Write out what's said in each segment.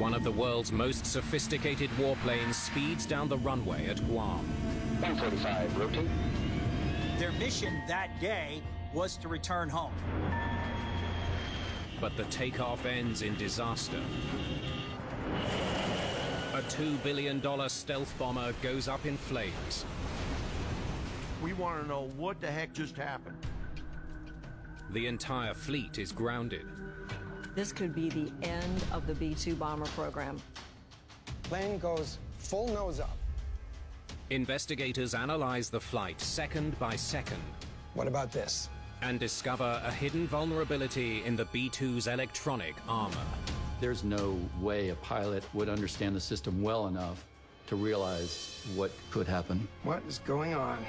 one of the world's most sophisticated warplanes speeds down the runway at Guam. 145, rotate. Their mission that day was to return home. But the takeoff ends in disaster. A $2 billion stealth bomber goes up in flames. We want to know what the heck just happened. The entire fleet is grounded. This could be the end of the B-2 bomber program. Plane goes full nose up. Investigators analyze the flight second by second. What about this? And discover a hidden vulnerability in the B-2's electronic armor. There's no way a pilot would understand the system well enough to realize what could happen. What is going on?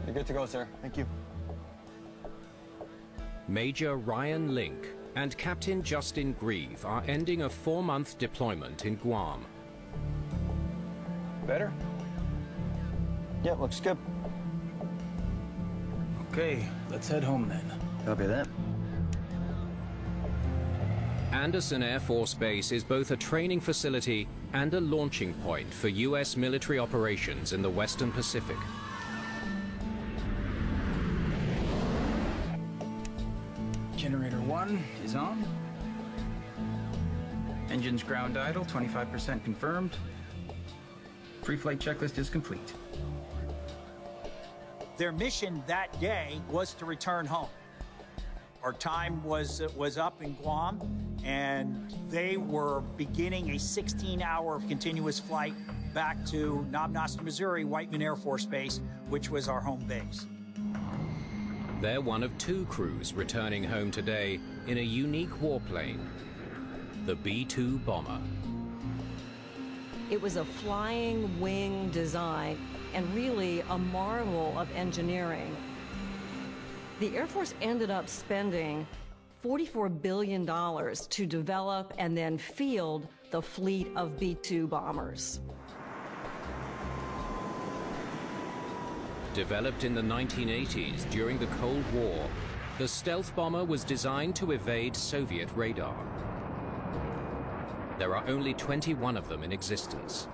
You're good to go, sir. Thank you. Major Ryan Link and Captain Justin Grieve are ending a 4-month deployment in Guam. Better? Yeah, looks good. Okay, let's head home then. Copy that. Anderson Air Force Base is both a training facility and a launching point for U.S. military operations in the Western Pacific. Generator 1 is on. Engines ground idle, 25% confirmed. Pre-flight checklist is complete. Their mission that day was to return home. Our time was up in Guam, and they were beginning a 16-hour continuous flight back to Knob Noster, Missouri, Whiteman Air Force Base, which was our home base. They're one of 2 crews returning home today in a unique warplane, the B-2 bomber. It was a flying wing design and really a marvel of engineering. The Air Force ended up spending $44 billion to develop and then field the fleet of B-2 bombers. Developed in the 1980s during the Cold War, the stealth bomber was designed to evade Soviet radar. There are only 21 of them in existence.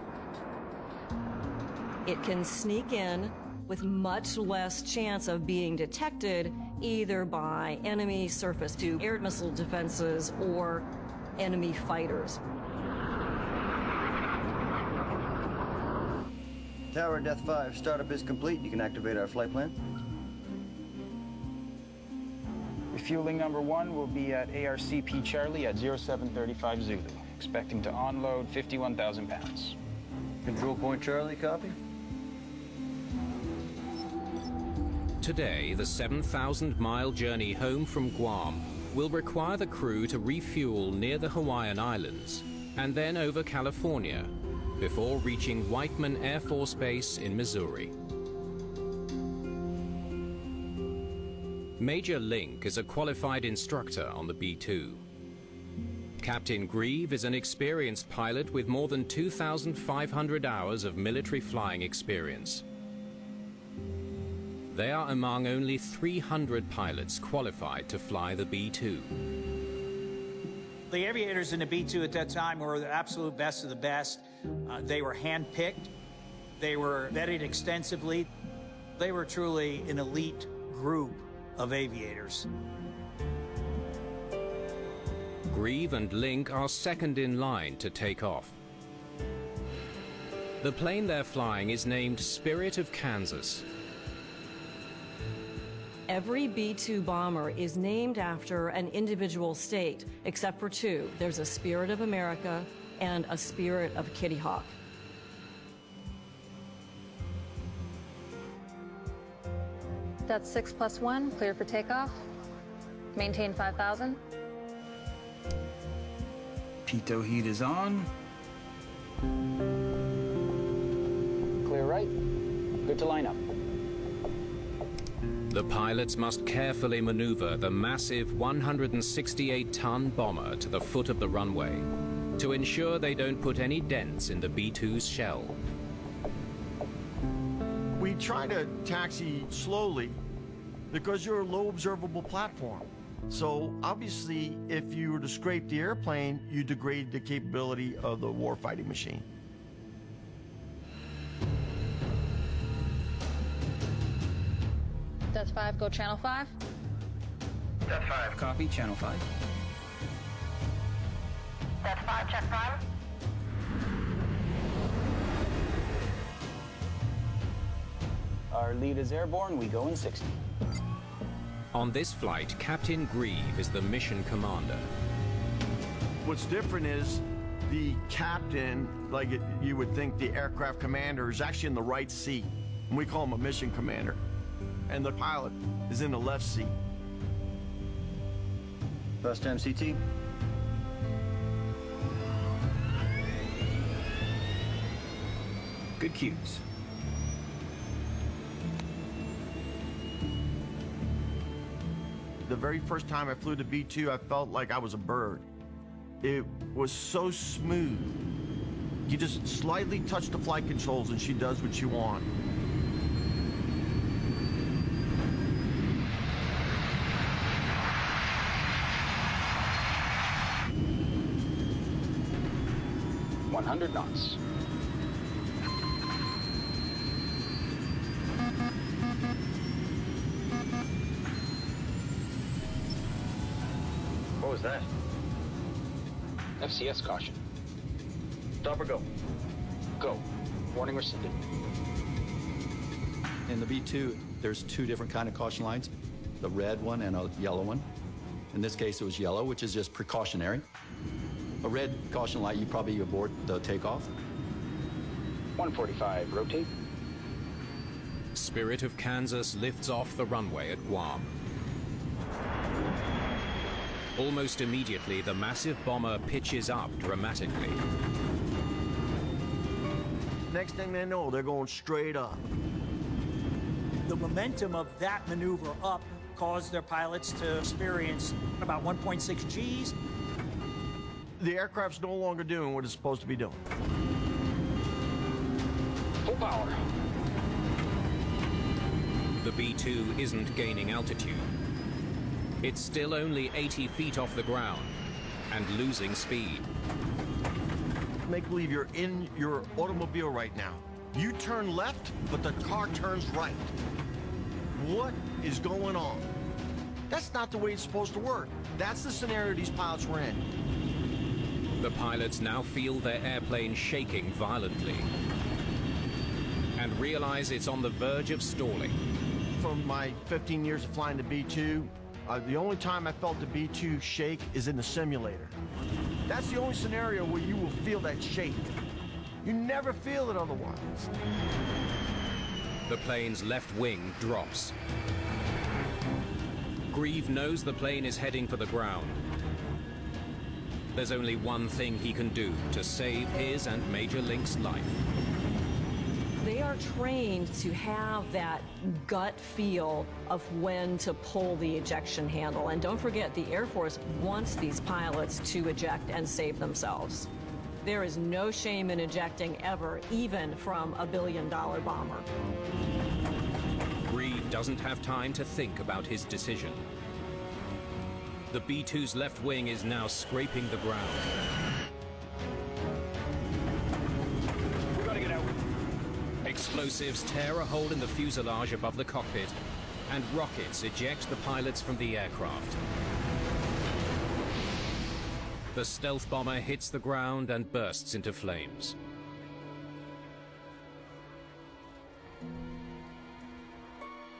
It can sneak in with much less chance of being detected either by enemy surface-to-air missile defenses or enemy fighters. Tower, Death 5, startup is complete. You can activate our flight plan. Refueling number 1 will be at ARCP Charlie at 0735 Zulu. Expecting to onload 51,000 pounds. Control point Charlie, copy. Today, the 7,000-mile journey home from Guam will require the crew to refuel near the Hawaiian Islands and then over California before reaching Whiteman Air Force Base in Missouri. Major Link is a qualified instructor on the B-2. Captain Grieve is an experienced pilot with more than 2,500 hours of military flying experience. They are among only 300 pilots qualified to fly the B-2. The aviators in the B-2 at that time were the absolute best of the best. They were hand-picked. They were vetted extensively. They were truly an elite group of aviators. Grieve and Link are second in line to take off. The plane they're flying is named Spirit of Kansas. Every B-2 bomber is named after an individual state, except for 2. There's a Spirit of America and a Spirit of Kitty Hawk. That's 6+1, clear for takeoff. Maintain 5,000. Pitot heat is on. Clear right. Good to line up. The pilots must carefully maneuver the massive 168-ton bomber to the foot of the runway to ensure they don't put any dents in the B-2's shell. We try to taxi slowly because you're a low observable platform. So obviously, if you were to scrape the airplane, you degrade the capability of the warfighting machine. Death 5, go channel 5. Death 5, copy, channel 5. Death 5, check prime. Our lead is airborne, we go in 60. On this flight, Captain Grieve is the mission commander. What's different is the captain, you would think the aircraft commander, is actually in the right seat. And we call him a mission commander. And the pilot is in the left seat. Bust MCT. Good cues. The very first time I flew the B-2, I felt like I was a bird. It was so smooth. You just slightly touch the flight controls and she does what you want. Knots. What was that? FCS caution. Stop or go? Go. Warning rescinded. In the B-2, there's two different kind of caution lights, the red one and a yellow one. In this case, it was yellow, which is just precautionary. A red caution light, you probably abort the takeoff. 145, rotate. Spirit of Kansas lifts off the runway at Guam. Almost immediately, the massive bomber pitches up dramatically. Next thing they know, they're going straight up. The momentum of that maneuver up caused their pilots to experience about 1.6 Gs. The aircraft's no longer doing what it's supposed to be doing. Full power. The B-2 isn't gaining altitude. It's still only 80 feet off the ground and losing speed. Make believe you're in your automobile right now. You turn left, but the car turns right. What is going on? That's not the way it's supposed to work. That's the scenario these pilots were in. The pilots now feel their airplane shaking violently and realize it's on the verge of stalling. From my 15 years of flying the B-2, the only time I felt the B-2 shake is in the simulator. That's the only scenario where you will feel that shake. You never feel it otherwise. The plane's left wing drops. Grieve knows the plane is heading for the ground. There's only one thing he can do to save his and Major Link's life. They are trained to have that gut feel of when to pull the ejection handle. And don't forget, the Air Force wants these pilots to eject and save themselves. There is no shame in ejecting ever, even from a billion-dollar bomber. Grieve doesn't have time to think about his decision. The B-2's left wing is now scraping the ground. We gotta get out. Explosives tear a hole in the fuselage above the cockpit, and rockets eject the pilots from the aircraft. The stealth bomber hits the ground and bursts into flames.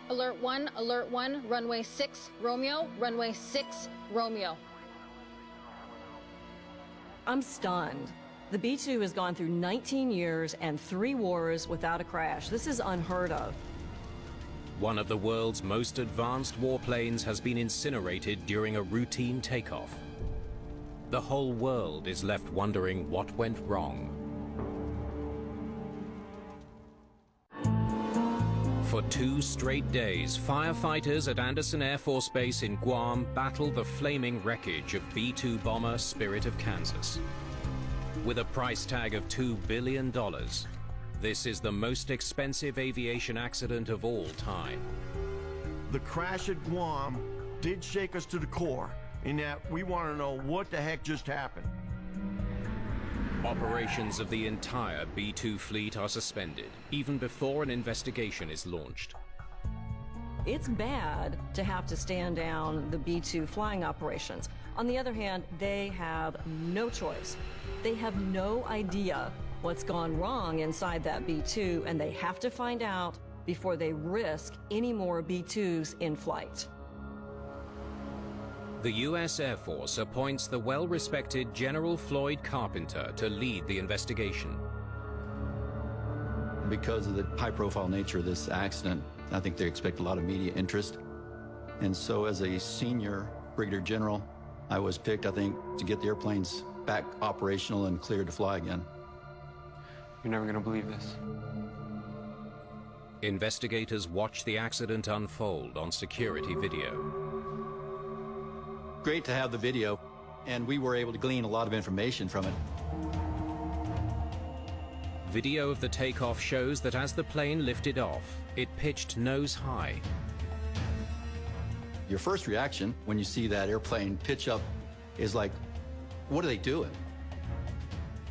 Alert 1, runway 6, Romeo, runway 6, Romeo. I'm stunned. The B-2 has gone through 19 years and 3 wars without a crash. This is unheard of. One of the world's most advanced warplanes has been incinerated during a routine takeoff. The whole world is left wondering what went wrong. For 2 straight days, firefighters at Andersen Air Force Base in Guam battled the flaming wreckage of B-2 bomber Spirit of Kansas. With a price tag of $2 billion, this is the most expensive aviation accident of all time. The crash at Guam did shake us to the core, in that we want to know what the heck just happened. Operations of the entire B-2 fleet are suspended, even before an investigation is launched. It's bad to have to stand down the B-2 flying operations. On the other hand, they have no choice. They have no idea what's gone wrong inside that B-2, and they have to find out before they risk any more B-2s in flight. The U.S. Air Force appoints the well-respected General Floyd Carpenter to lead the investigation. Because of the high-profile nature of this accident, I think they expect a lot of media interest. And so as a senior brigadier general, I was picked, I think, to get the airplanes back operational and cleared to fly again. You're never going to believe this. Investigators watch the accident unfold on security video. Great to have the video, and we were able to glean a lot of information from it. Video of the takeoff shows that as the plane lifted off, it pitched nose high. Your first reaction when you see that airplane pitch up is like, what are they doing?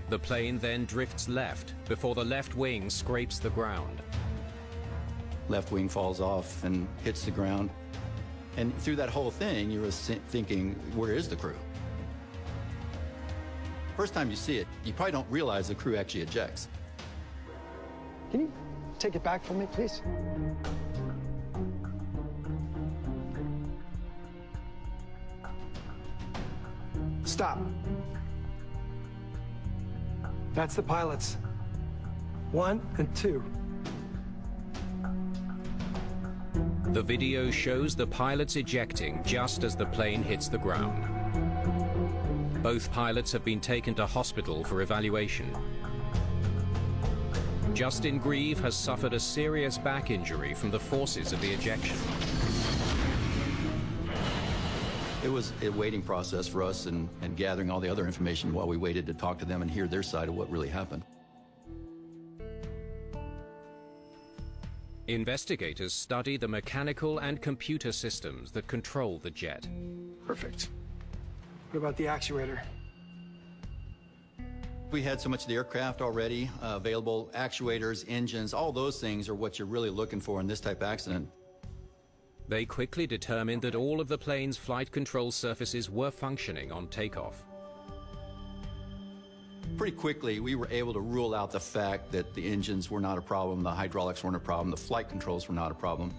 The plane then drifts left before the left wing scrapes the ground. Left wing falls off and hits the ground. And through that whole thing, you were thinking, where is the crew? First time you see it, you probably don't realize the crew actually ejects. Can you take it back from me, please? Stop. That's the pilots. 1 and 2. The video shows the pilots ejecting just as the plane hits the ground. Both pilots have been taken to hospital for evaluation. Justin Grieve has suffered a serious back injury from the forces of the ejection. It was a waiting process for us and gathering all the other information while we waited to talk to them and hear their side of what really happened. Investigators study the mechanical and computer systems that control the jet. Perfect. What about the actuator? We had so much of the aircraft already available, actuators, engines, all those things are what you're really looking for in this type of accident. They quickly determined that all of the plane's flight control surfaces were functioning on takeoff. Pretty quickly, we were able to rule out the fact that the engines were not a problem, the hydraulics weren't a problem, the flight controls were not a problem.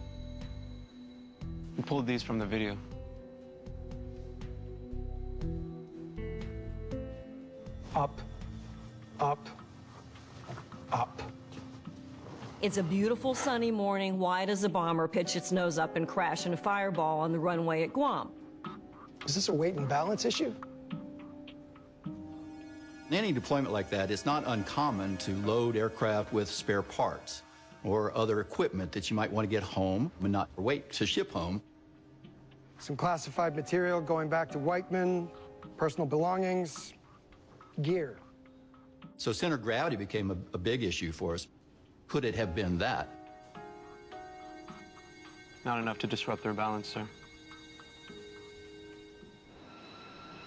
We pulled these from the video. Up, up, up. It's a beautiful sunny morning. Why does a bomber pitch its nose up and crash in a fireball on the runway at Guam? Is this a weight and balance issue? In any deployment like that, it's not uncommon to load aircraft with spare parts or other equipment that you might want to get home but not wait to ship home. Some classified material going back to Whiteman, personal belongings, gear. So center of gravity became a big issue for us. Could it have been that? Not enough to disrupt their balance, sir.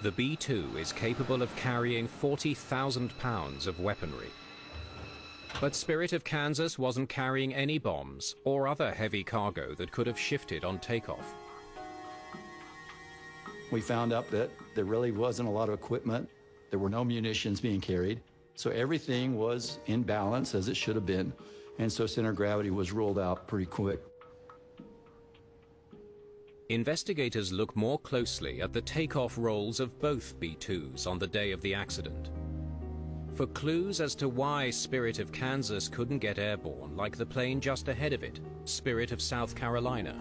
The B-2 is capable of carrying 40,000 pounds of weaponry. But Spirit of Kansas wasn't carrying any bombs or other heavy cargo that could have shifted on takeoff. We found out that there really wasn't a lot of equipment. There were no munitions being carried. So everything was in balance as it should have been. And so center of gravity was ruled out pretty quick. Investigators look more closely at the takeoff rolls of both B-2s on the day of the accident. For clues as to why Spirit of Kansas couldn't get airborne like the plane just ahead of it, Spirit of South Carolina.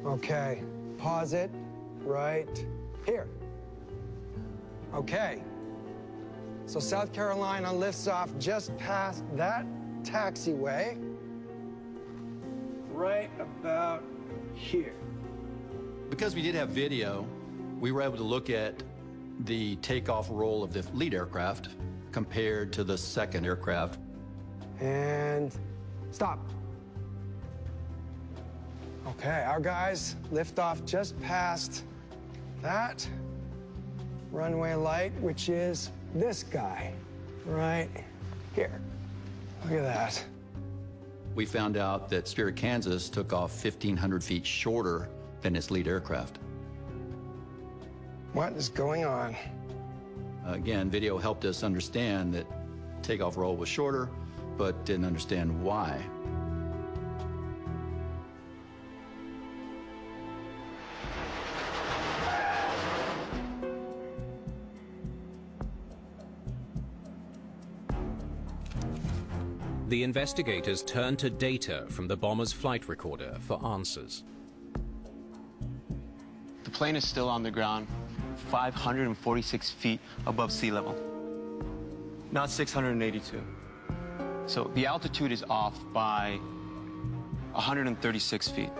Okay, pause it right here. Okay. So South Carolina lifts off just past that taxiway, right about here. Because we did have video, we were able to look at the takeoff roll of the lead aircraft compared to the second aircraft. And stop. Okay, our guys lift off just past that runway light, which is this guy right here. Look at that. We found out that Spirit Kansas took off 1,500 feet shorter than its lead aircraft. What is going on? Again, video helped us understand that takeoff roll was shorter, but didn't understand why. The investigators turned to data from the bomber's flight recorder for answers. The plane is still on the ground, 546 feet above sea level, not 682. So the altitude is off by 136 feet.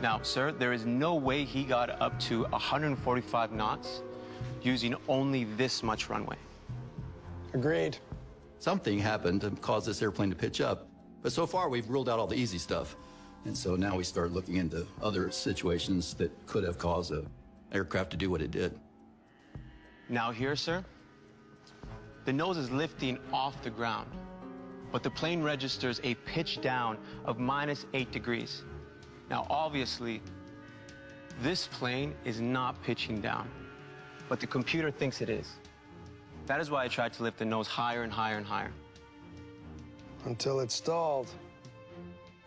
Now, sir, there is no way he got up to 145 knots using only this much runway. Agreed. Something happened to cause this airplane to pitch up, but so far we've ruled out all the easy stuff. And so now we start looking into other situations that could have caused an aircraft to do what it did. Now here, sir, the nose is lifting off the ground, but the plane registers a pitch down of -8 degrees. Now, obviously, this plane is not pitching down, but the computer thinks it is. That is why I tried to lift the nose higher and higher and higher. Until it stalled.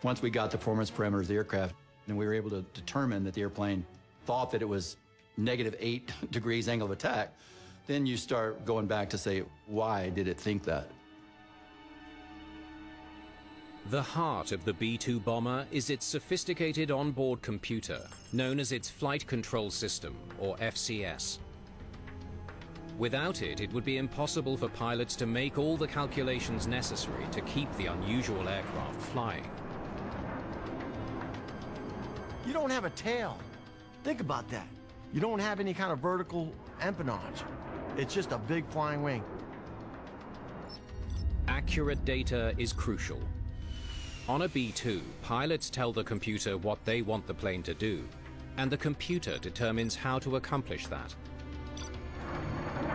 Once we got the performance parameters of the aircraft, and we were able to determine that the airplane thought that it was -8 degrees angle of attack, then you start going back to say, why did it think that? The heart of the B-2 bomber is its sophisticated onboard computer, known as its Flight Control System, or FCS. Without it, it would be impossible for pilots to make all the calculations necessary to keep the unusual aircraft flying. You don't have a tail. Think about that. You don't have any kind of vertical empennage. It's just a big flying wing. Accurate data is crucial. On a B-2, pilots tell the computer what they want the plane to do, and the computer determines how to accomplish that.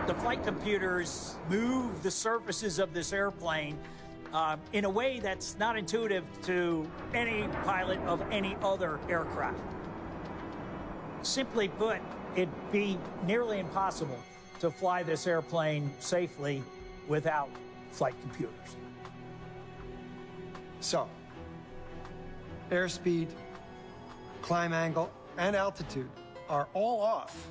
The flight computers move the surfaces of this airplane in a way that's not intuitive to any pilot of any other aircraft. Simply put, it'd be nearly impossible to fly this airplane safely without flight computers. So, airspeed, climb angle, and altitude are all off.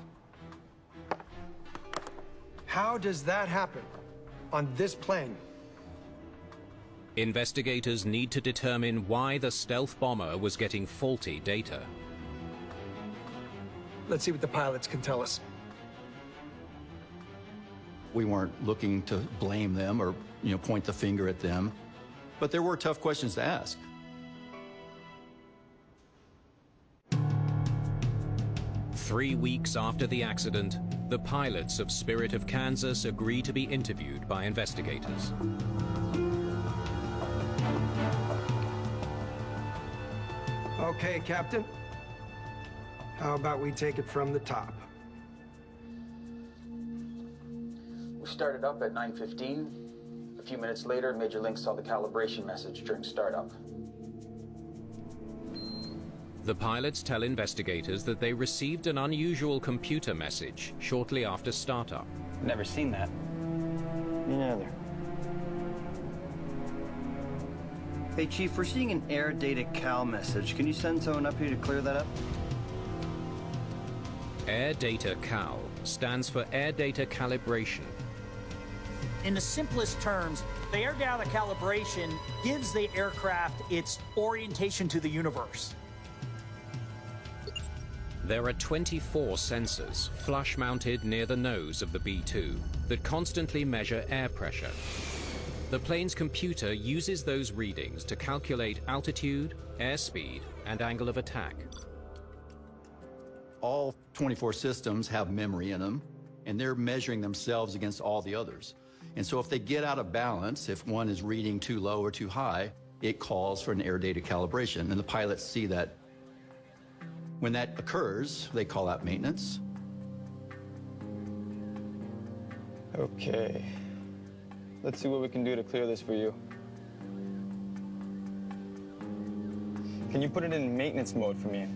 How does that happen on this plane? Investigators need to determine why the stealth bomber was getting faulty data. Let's see what the pilots can tell us. We weren't looking to blame them or, point the finger at them, but there were tough questions to ask. Three weeks after the accident, the pilots of Spirit of Kansas agree to be interviewed by investigators. Okay, Captain. How about we take it from the top? We started up at 9:15. A few minutes later, Major Link saw the calibration message during startup. The pilots tell investigators that they received an unusual computer message shortly after startup. Never seen that. Me neither. Hey, Chief, we're seeing an air data cal message. Can you send someone up here to clear that up? Air Data Cal stands for Air Data Calibration. In the simplest terms, the air data calibration gives the aircraft its orientation to the universe. There are 24 sensors flush-mounted near the nose of the B-2 that constantly measure air pressure. The plane's computer uses those readings to calculate altitude, airspeed, and angle of attack. All 24 systems have memory in them, and they're measuring themselves against all the others. And so if they get out of balance, if one is reading too low or too high, it calls for an air data calibration, and the pilots see that. When that occurs, they call out maintenance. Okay. Let's see what we can do to clear this for you. Can you put it in maintenance mode for me?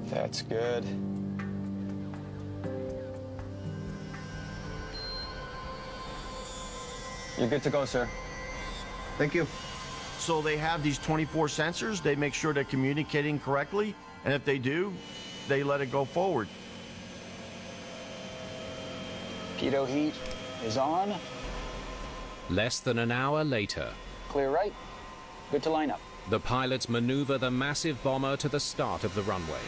That's good. You're good to go, sir. Thank you. So they have these 24 sensors. They make sure they're communicating correctly. And if they do, they let it go forward. Pitot heat is on. Less than an hour later, Clear right. Good to line up. the pilots maneuver the massive bomber to the start of the runway.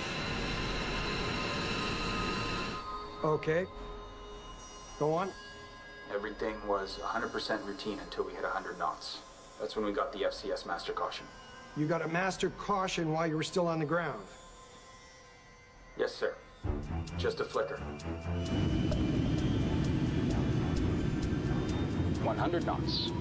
Okay. Go on. Everything was 100% routine until we hit 100 knots. That's when we got the FCS master caution. You got a master caution while you were still on the ground. Yes, sir. Just a flicker. 100 knots.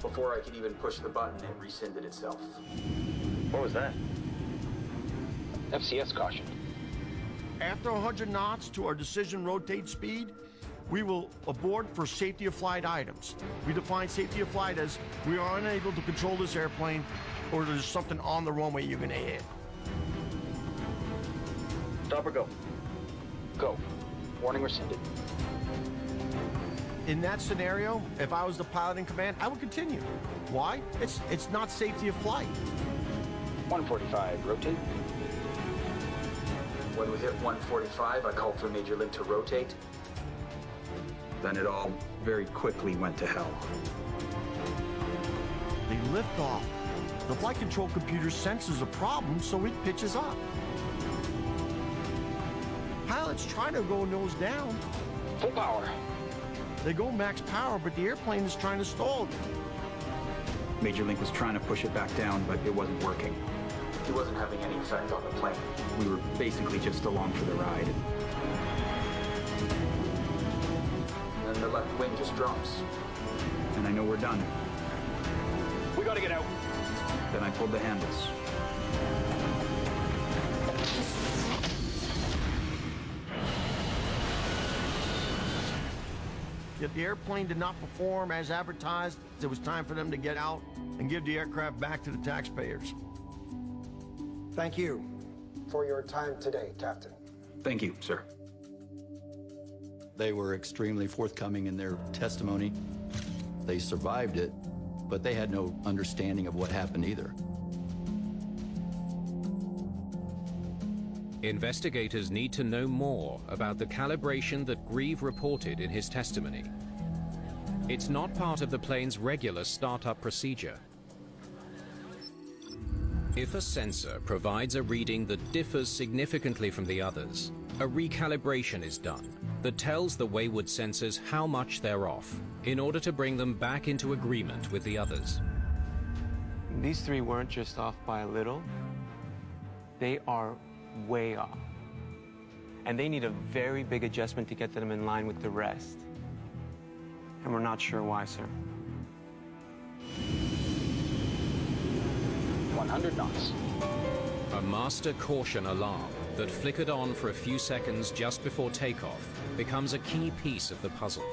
Before I could even push the button, it rescinded itself. What was that? FCS caution. After 100 knots to our decision rotate speed, we will abort for safety of flight items. We define safety of flight as we are unable to control this airplane or there's something on the runway you're gonna hit. Stop or go? Go. Warning rescinded. In that scenario, if I was the pilot in command, I would continue. Why? It's not safety of flight. 145, rotate. When we hit 145, I called for Major Link to rotate. Then it all very quickly went to hell. They lift off. The flight control computer senses a problem, so it pitches up. Pilots try to go nose down. Full power. They go max power, but the airplane is trying to stall them. Major Link was trying to push it back down, but it wasn't working. It wasn't having any effect on the plane. We were basically just along for the ride. And then the left wing just drops. And I know we're done. We gotta get out. Then I pulled the handles. If the airplane did not perform as advertised, it was time for them to get out and give the aircraft back to the taxpayers. Thank you for your time today, Captain. Thank you, sir. They were extremely forthcoming in their testimony. They survived it, but they had no understanding of what happened either. Investigators need to know more about the calibration that Grieve reported in his testimony. It's not part of the plane's regular startup procedure. If a sensor provides a reading that differs significantly from the others, a recalibration is done that tells the wayward sensors how much they're off in order to bring them back into agreement with the others. These three weren't just off by a little. They are way off. And they need a very big adjustment to get them in line with the rest. And we're not sure why, sir. 100 knots. A master caution alarm that flickered on for a few seconds just before takeoff becomes a key piece of the puzzle.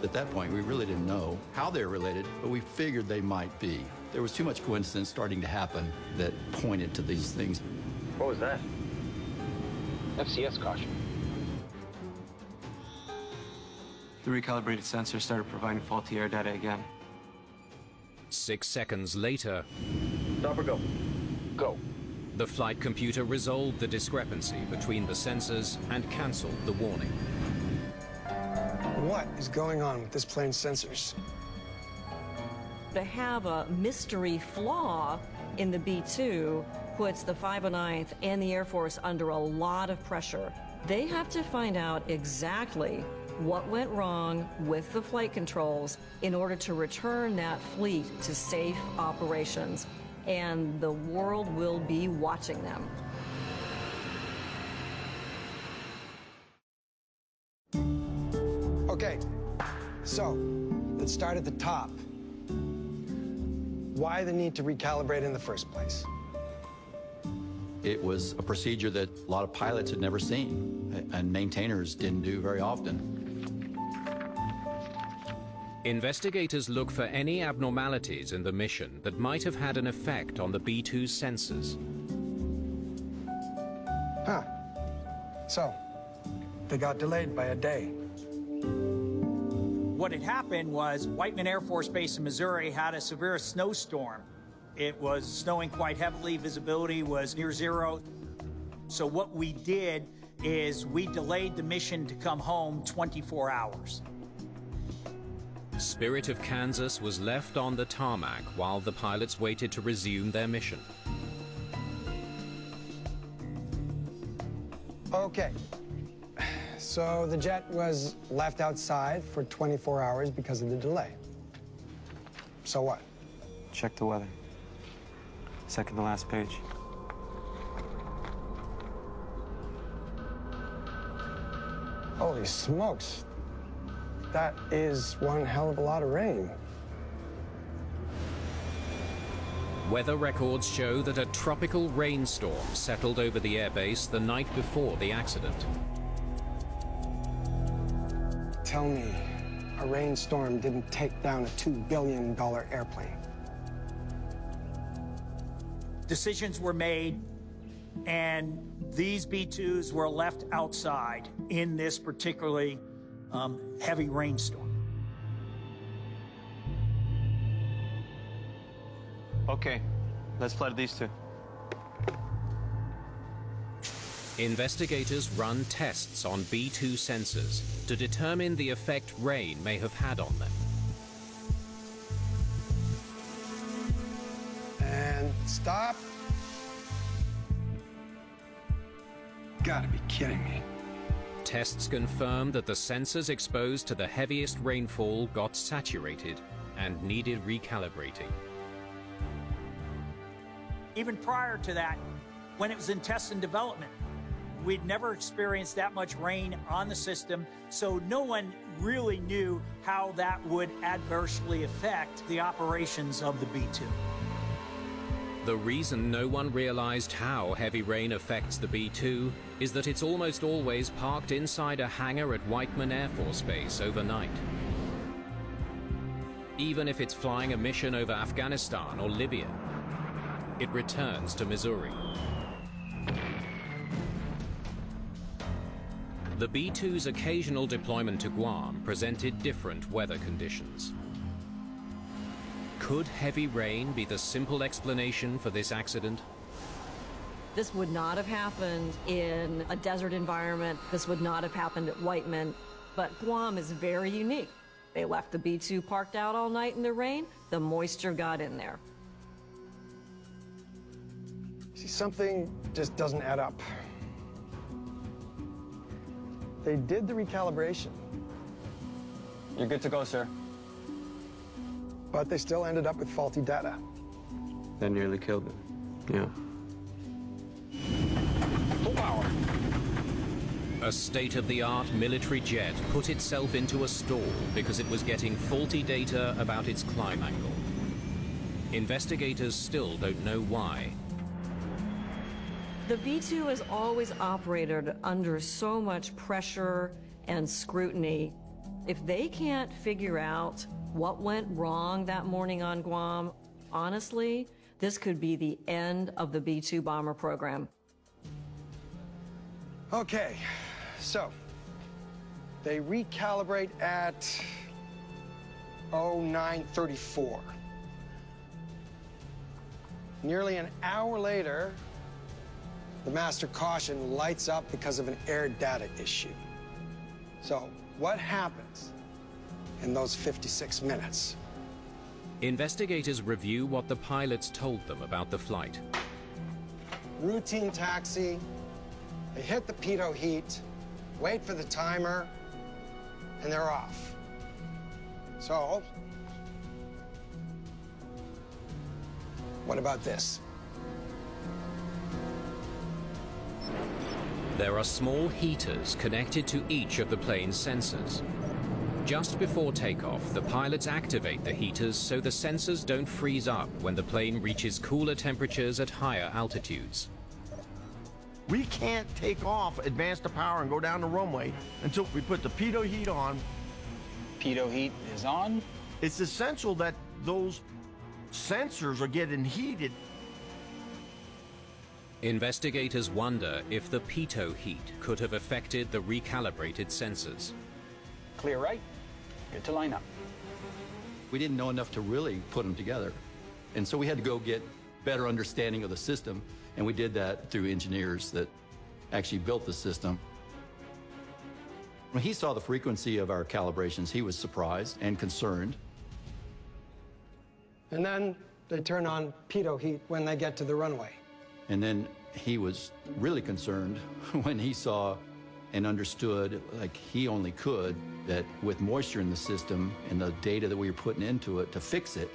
At that point, we really didn't know how they're related, but we figured they might be. There was too much coincidence starting to happen that pointed to these things. What was that? FCS caution. The recalibrated sensor started providing faulty air data again. 6 seconds later, Stop or go? Go. The flight computer resolved the discrepancy between the sensors and canceled the warning. What is going on with this plane's sensors? To have a mystery flaw in the B-2 puts the 509th and the Air Force under a lot of pressure. They have to find out exactly what went wrong with the flight controls in order to return that fleet to safe operations. And the world will be watching them. Okay, so let's start at the top. Why the need to recalibrate in the first place? It was a procedure that a lot of pilots had never seen and maintainers didn't do very often. Investigators look for any abnormalities in the mission that might have had an effect on the B-2's sensors. Huh. So, they got delayed by a day. What had happened was Whiteman Air Force Base in Missouri had a severe snowstorm. It was snowing quite heavily, visibility was near zero. So what we did is we delayed the mission to come home 24 hours. Spirit of Kansas was left on the tarmac while the pilots waited to resume their mission. Okay. So the jet was left outside for 24 hours because of the delay. So what? Check the weather. Second to last page. Holy smokes. That is one hell of a lot of rain. Weather records show that a tropical rainstorm settled over the airbase the night before the accident. Tell me, a rainstorm didn't take down a $2 billion airplane. Decisions were made, and these B-2s were left outside in this particularly heavy rainstorm. Okay, let's flood these two. Investigators run tests on B-2 sensors to determine the effect rain may have had on them. And stop. Gotta be kidding me. Tests confirm that the sensors exposed to the heaviest rainfall got saturated and needed recalibrating. Even prior to that, when it was in test and development, we'd never experienced that much rain on the system, so no one really knew how that would adversely affect the operations of the B-2. The reason no one realized how heavy rain affects the B-2 is that it's almost always parked inside a hangar at Whiteman Air Force Base overnight. Even if it's flying a mission over Afghanistan or Libya, it returns to Missouri. The B-2's occasional deployment to Guam presented different weather conditions. Could heavy rain be the simple explanation for this accident? This would not have happened in a desert environment. This would not have happened at Whiteman. But Guam is very unique. They left the B-2 parked out all night in the rain. The moisture got in there. See, something just doesn't add up. They did the recalibration. You're good to go, sir. But they still ended up with faulty data. That nearly killed them. Yeah. A state-of-the-art military jet put itself into a stall because it was getting faulty data about its climb angle. Investigators still don't know why. The B-2 has always operated under so much pressure and scrutiny. If they can't figure out what went wrong that morning on Guam, honestly, this could be the end of the B-2 bomber program. Okay, so they recalibrate at 09:34. Nearly an hour later, the master caution lights up because of an air data issue. So, what happens in those 56 minutes? Investigators review what the pilots told them about the flight. Routine taxi, they hit the pitot heat, wait for the timer, and they're off. So, what about this? There are small heaters connected to each of the plane's sensors. Just before takeoff, the pilots activate the heaters so the sensors don't freeze up when the plane reaches cooler temperatures at higher altitudes. We can't take off, advance the power, and go down the runway until we put the pitot heat on. Pitot heat is on. It's essential that those sensors are getting heated. Investigators wonder if the pitot heat could have affected the recalibrated sensors. Clear right. Good to line up. We didn't know enough to really put them together. And so we had to go get better understanding of the system, and we did that through engineers that actually built the system. When he saw the frequency of our calibrations, he was surprised and concerned. And then they turn on pitot heat when they get to the runway. And then he was really concerned when he saw and understood, like he only could, that with moisture in the system and the data that we were putting into it to fix it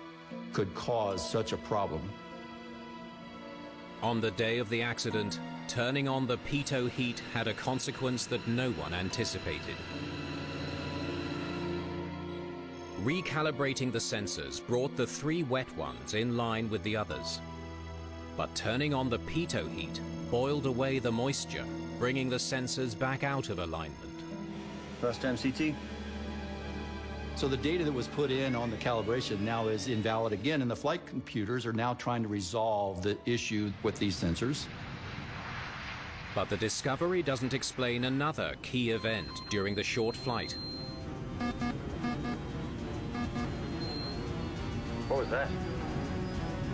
could cause such a problem. On the day of the accident, turning on the pitot heat had a consequence that no one anticipated. Recalibrating the sensors brought the 3 wet ones in line with the others. But turning on the pitot heat boiled away the moisture, bringing the sensors back out of alignment. Thrust MCT. So the data that was put in on the calibration now is invalid again, and the flight computers are now trying to resolve the issue with these sensors. But the discovery doesn't explain another key event during the short flight. What was that?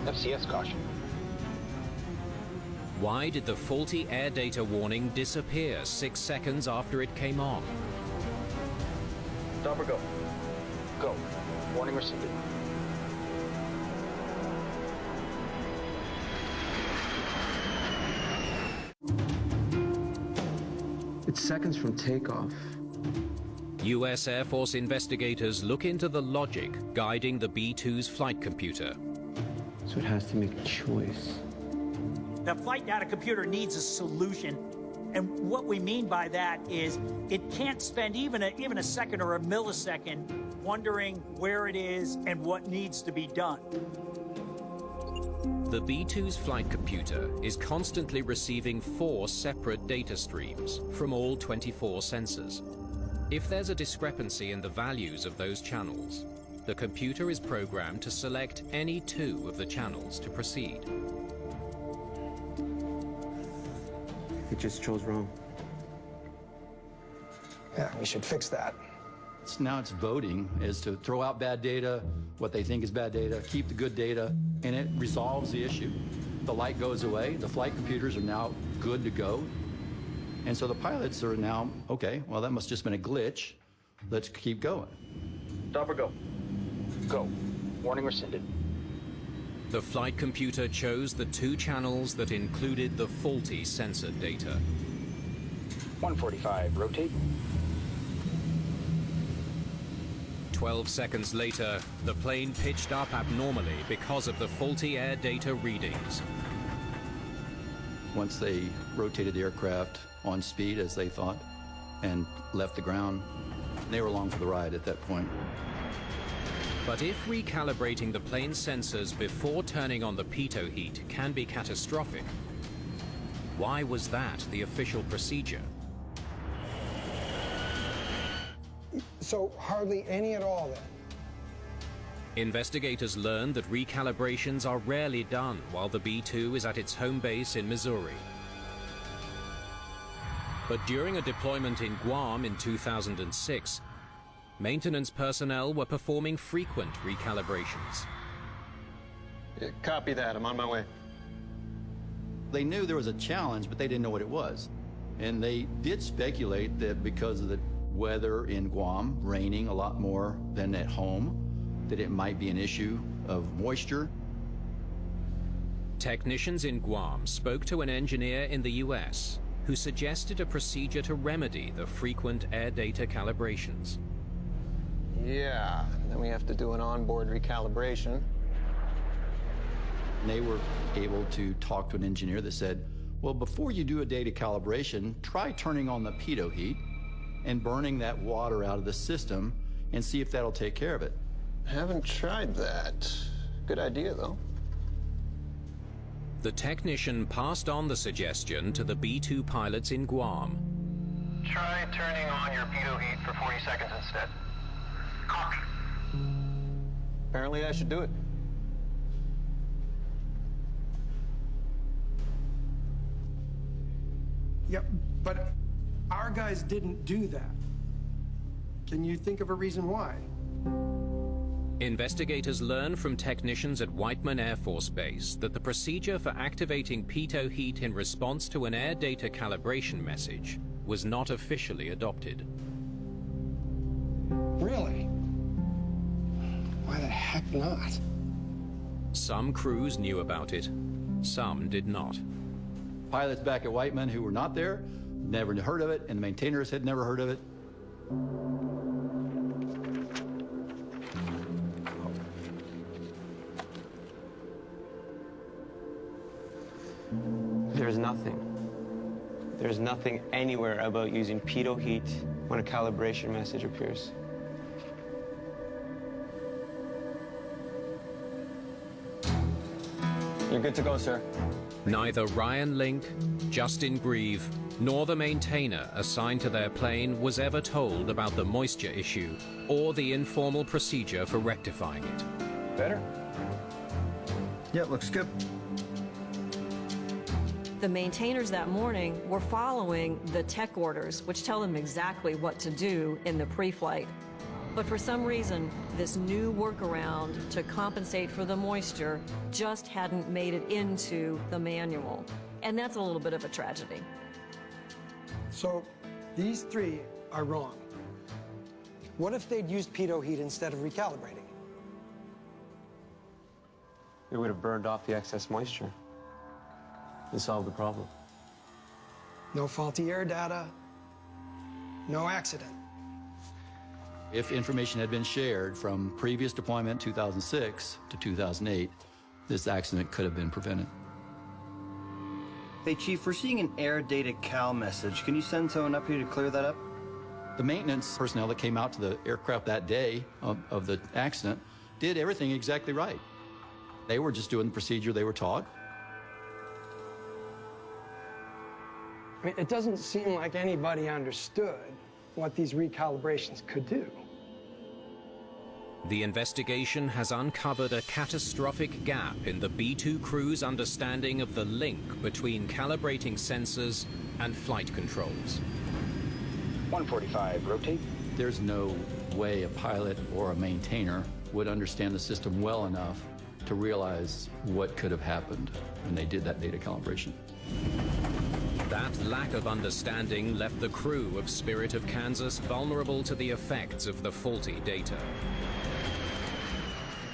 FCS caution. Why did the faulty air data warning disappear 6 seconds after it came on? Stop or go? Go. Warning rescinded. It's seconds from takeoff. U.S. Air Force investigators look into the logic guiding the B-2's flight computer. So it has to make a choice. The flight data computer needs a solution. And what we mean by that is it can't spend even a second or a millisecond wondering where it is and what needs to be done. The B-2's flight computer is constantly receiving 4 separate data streams from all 24 sensors. If there's a discrepancy in the values of those channels, the computer is programmed to select any 2 of the channels to proceed. It just chose wrong. Yeah, we should fix that. Now it's voting as to throw out bad data, what they think is bad data, keep the good data, and it resolves the issue. The light goes away, the flight computers are now good to go. And so the pilots are now, okay, well, that must have just been a glitch. Let's keep going. Stop or go? Go. Warning rescinded. The flight computer chose the 2 channels that included the faulty sensor data. 145, rotate. 12 seconds later, the plane pitched up abnormally because of the faulty air data readings. Once they rotated the aircraft on speed, as they thought, and left the ground, they were along for the ride at that point. But if recalibrating the plane's sensors before turning on the pitot heat can be catastrophic, why was that the official procedure? So hardly any at all then? Investigators learned that recalibrations are rarely done while the B-2 is at its home base in Missouri. But during a deployment in Guam in 2006, maintenance personnel were performing frequent recalibrations. Yeah, copy that. I'm on my way. They knew there was a challenge, but they didn't know what it was. And they did speculate that because of the weather in Guam, raining a lot more than at home, that it might be an issue of moisture. Technicians in Guam spoke to an engineer in the US who suggested a procedure to remedy the frequent air data calibrations. Yeah, then we have to do an onboard recalibration. And they were able to talk to an engineer that said, well, before you do a data calibration, try turning on the pitot heat and burning that water out of the system and see if that'll take care of it. Haven't tried that. Good idea, though. The technician passed on the suggestion to the B-2 pilots in Guam. Try turning on your pitot heat for 40 seconds instead. Copy. Apparently I should do it. Yep, but our guys didn't do that. Can you think of a reason why? Investigators learned from technicians at Whiteman Air Force Base that the procedure for activating pitot heat in response to an air data calibration message was not officially adopted. Really? Why the heck not? Some crews knew about it, some did not. Pilots back at Whiteman who were not there never heard of it, and the maintainers had never heard of it. There's nothing anywhere about using pitot heat when a calibration message appears. You're good to go, sir. Neither Ryan Link, Justin Grieve, nor the maintainer assigned to their plane was ever told about the moisture issue or the informal procedure for rectifying it. Better? Yeah, looks good. The maintainers that morning were following the tech orders, which tell them exactly what to do in the pre-flight. But for some reason, this new workaround to compensate for the moisture just hadn't made it into the manual. And that's a little bit of a tragedy. So these three are wrong. What if they'd used pitot heat instead of recalibrating? It would have burned off the excess moisture and solved the problem. No faulty air data, no accident. If information had been shared from previous deployment 2006 to 2008, this accident could have been prevented. Hey, Chief, we're seeing an air data cal message. Can you send someone up here to clear that up? The maintenance personnel that came out to the aircraft that day of the accident did everything exactly right. They were just doing the procedure they were taught. I mean, it doesn't seem like anybody understood what these recalibrations could do. The investigation has uncovered a catastrophic gap in the B-2 crew's understanding of the link between calibrating sensors and flight controls. 145, rotate. There's no way a pilot or a maintainer would understand the system well enough to realize what could have happened when they did that data calibration. That lack of understanding left the crew of Spirit of Kansas vulnerable to the effects of the faulty data.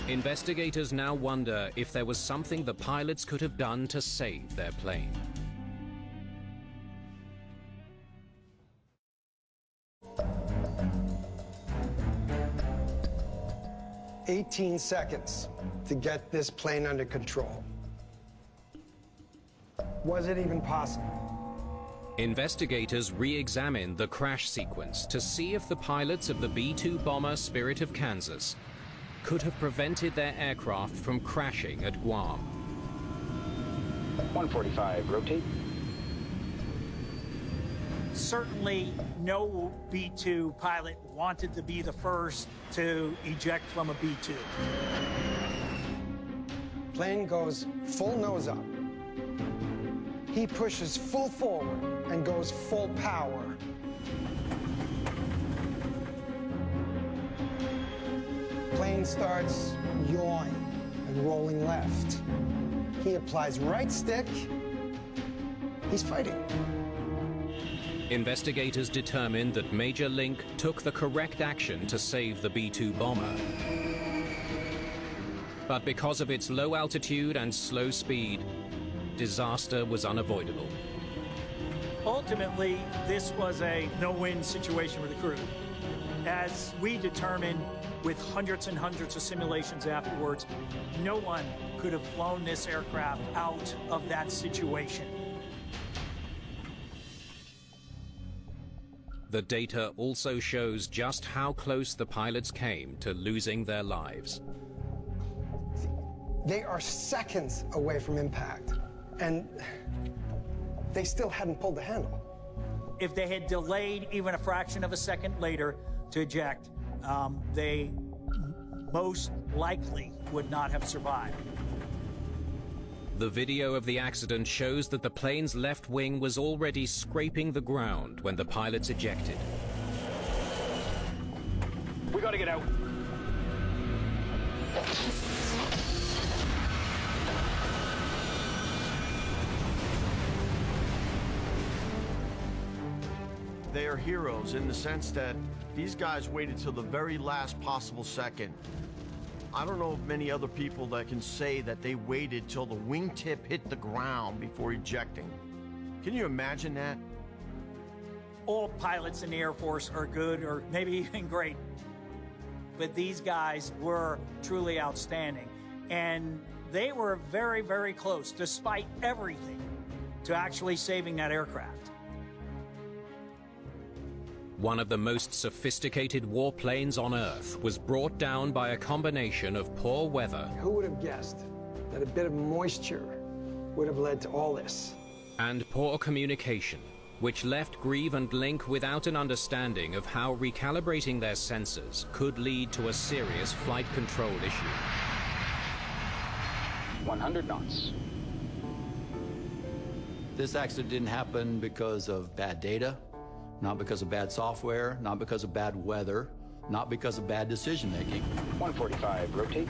Investigators now wonder if there was something the pilots could have done to save their plane. "18 seconds to get this plane under control." Was it even possible? Investigators re-examined the crash sequence to see if the pilots of the B-2 bomber Spirit of Kansas could have prevented their aircraft from crashing at Guam. 145, rotate. Certainly, no B-2 pilot wanted to be the first to eject from a B-2. Plane goes full nose up. He pushes full forward and goes full power. Plane starts yawing and rolling left. He applies right stick He's fighting. Investigators determined that Major Link took the correct action to save the B-2 bomber. But because of its low altitude and slow speed, disaster was unavoidable. Ultimately, this was a no-win situation for the crew. As we determined with hundreds and hundreds of simulations afterwards, no one could have flown this aircraft out of that situation. The data also shows just how close the pilots came to losing their lives. They are seconds away from impact, and they still hadn't pulled the handle. If they had delayed even a fraction of a second later to eject, they most likely would not have survived. The video of the accident shows that the plane's left wing was already scraping the ground when the pilots ejected. We gotta get out. They are heroes in the sense that these guys waited till the very last possible second. I don't know of many other people that can say that they waited till the wingtip hit the ground before ejecting. Can you imagine that? All pilots in the Air Force are good or maybe even great, but these guys were truly outstanding. And they were very, very close, despite everything, to actually saving that aircraft. One of the most sophisticated warplanes on Earth was brought down by a combination of poor weather. Who would have guessed that a bit of moisture would have led to all this? And poor communication, which left Grieve and Link without an understanding of how recalibrating their sensors could lead to a serious flight control issue. 100 knots. This accident didn't happen because of bad data, not because of bad software, not because of bad weather, not because of bad decision-making. 145, rotate.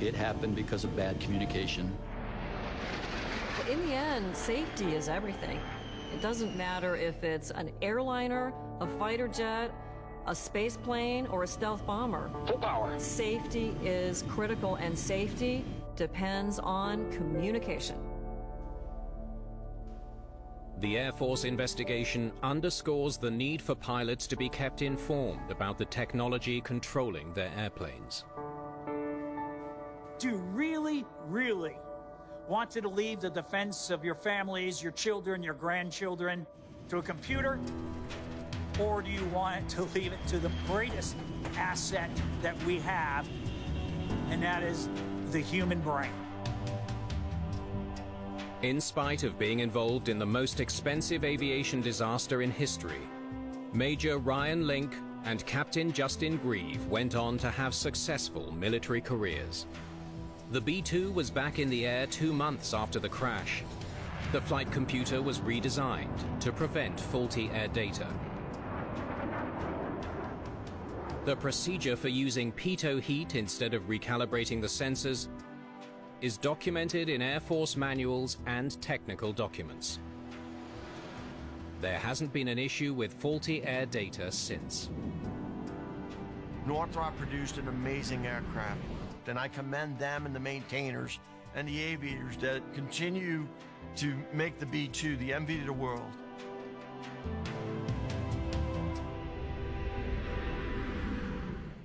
It happened because of bad communication. In the end, safety is everything. It doesn't matter if it's an airliner, a fighter jet, a space plane, or a stealth bomber. Full power. Safety is critical, and safety depends on communication. The Air Force investigation underscores the need for pilots to be kept informed about the technology controlling their airplanes. Do you really, really want to leave the defense of your families, your children, your grandchildren to a computer? Or do you want to leave it to the greatest asset that we have, and that is the human brain? In spite of being involved in the most expensive aviation disaster in history, Major Ryan Link and Captain Justin Grieve went on to have successful military careers. The B-2 was back in the air 2 months after the crash. The flight computer was redesigned to prevent faulty air data. The procedure for using pitot heat instead of recalibrating the sensors is documented in Air Force manuals and technical documents. There hasn't been an issue with faulty air data since. Northrop produced an amazing aircraft, and I commend them and the maintainers and the aviators that continue to make the B-2 the envy of the world.